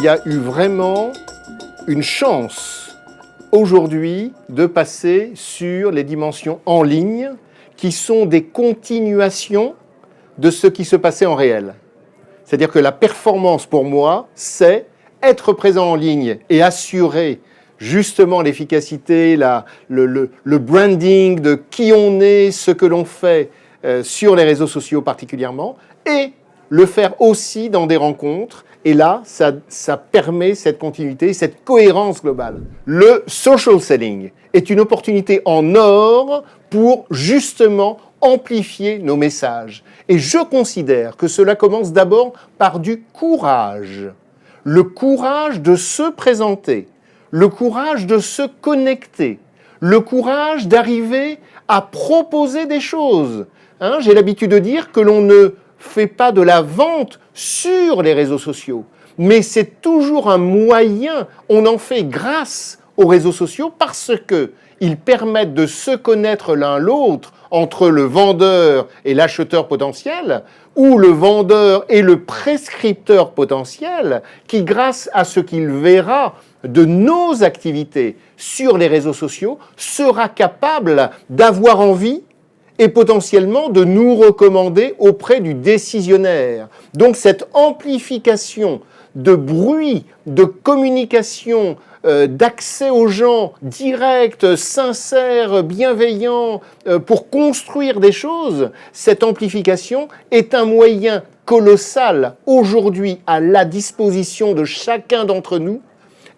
y a eu vraiment une chance aujourd'hui de passer sur les dimensions en ligne qui sont des continuations de ce qui se passait en réel. C'est-à-dire que la performance pour moi, c'est être présent en ligne et assurer justement l'efficacité, le branding de qui on est, ce que l'on fait sur les réseaux sociaux particulièrement, et le faire aussi dans des rencontres. Et là, ça permet cette continuité, cette cohérence globale. Le social selling est une opportunité en or pour justement amplifier nos messages. Et je considère que cela commence d'abord par du courage. Le courage de se présenter, le courage de se connecter, le courage d'arriver à proposer des choses. J'ai l'habitude de dire que l'on ne fait pas de la vente sur les réseaux sociaux, mais c'est toujours un moyen, on en fait grâce aux réseaux sociaux parce qu'ils permettent de se connaître l'un l'autre entre le vendeur et l'acheteur potentiel, ou le vendeur et le prescripteur potentiel, qui, grâce à ce qu'il verra de nos activités sur les réseaux sociaux, sera capable d'avoir envie et potentiellement de nous recommander auprès du décisionnaire. Donc cette amplification de bruit, de communication, d'accès aux gens direct, sincère, bienveillant, pour construire des choses, cette amplification est un moyen colossal aujourd'hui à la disposition de chacun d'entre nous.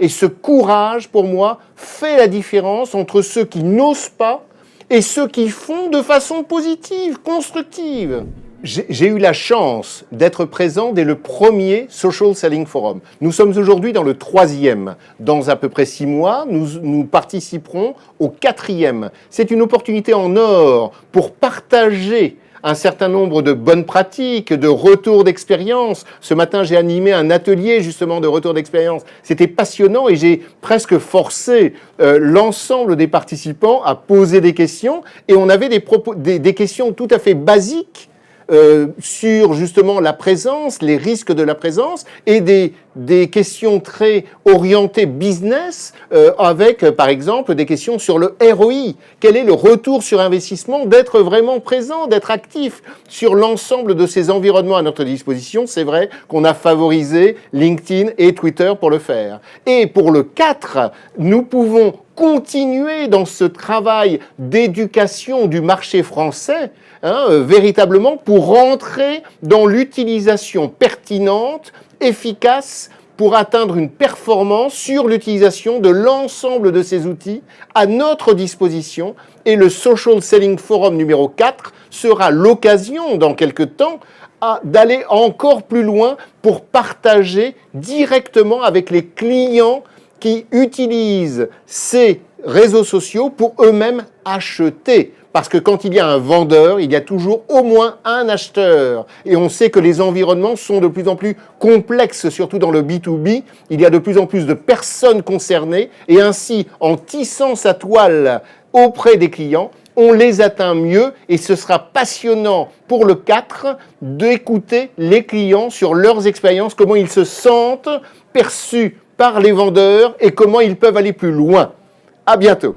Et ce courage, pour moi, fait la différence entre ceux qui n'osent pas et ceux qui font de façon positive, constructive. J'ai eu la chance d'être présent dès le premier Social Selling Forum. Nous sommes aujourd'hui dans le 3e. Dans à peu près 6 mois, nous participerons au 4e. C'est une opportunité en or pour partager un certain nombre de bonnes pratiques, de retours d'expérience. Ce matin, j'ai animé un atelier justement de retour d'expérience. C'était passionnant et j'ai presque forcé l'ensemble des participants à poser des questions. Et on avait des questions tout à fait basiques sur justement la présence, les risques de la présence, et des questions très orientées business avec, par exemple, des questions sur le ROI. Quel est le retour sur investissement d'être vraiment présent, d'être actif sur l'ensemble de ces environnements à notre disposition? C'est vrai qu'on a favorisé LinkedIn et Twitter pour le faire. Et pour le 4, nous pouvons continuer dans ce travail d'éducation du marché français, véritablement pour rentrer dans l'utilisation pertinente, efficace, pour atteindre une performance sur l'utilisation de l'ensemble de ces outils à notre disposition. Et le Social Selling Forum numéro 4 sera l'occasion, dans quelques temps, d'aller encore plus loin pour partager directement avec les clients qui utilisent ces réseaux sociaux pour eux-mêmes acheter. Parce que quand il y a un vendeur, il y a toujours au moins un acheteur. Et on sait que les environnements sont de plus en plus complexes, surtout dans le B2B. Il y a de plus en plus de personnes concernées. Et ainsi, en tissant sa toile auprès des clients, on les atteint mieux. Et ce sera passionnant pour le 4 d'écouter les clients sur leurs expériences, comment ils se sentent perçus par les vendeurs et comment ils peuvent aller plus loin. À bientôt.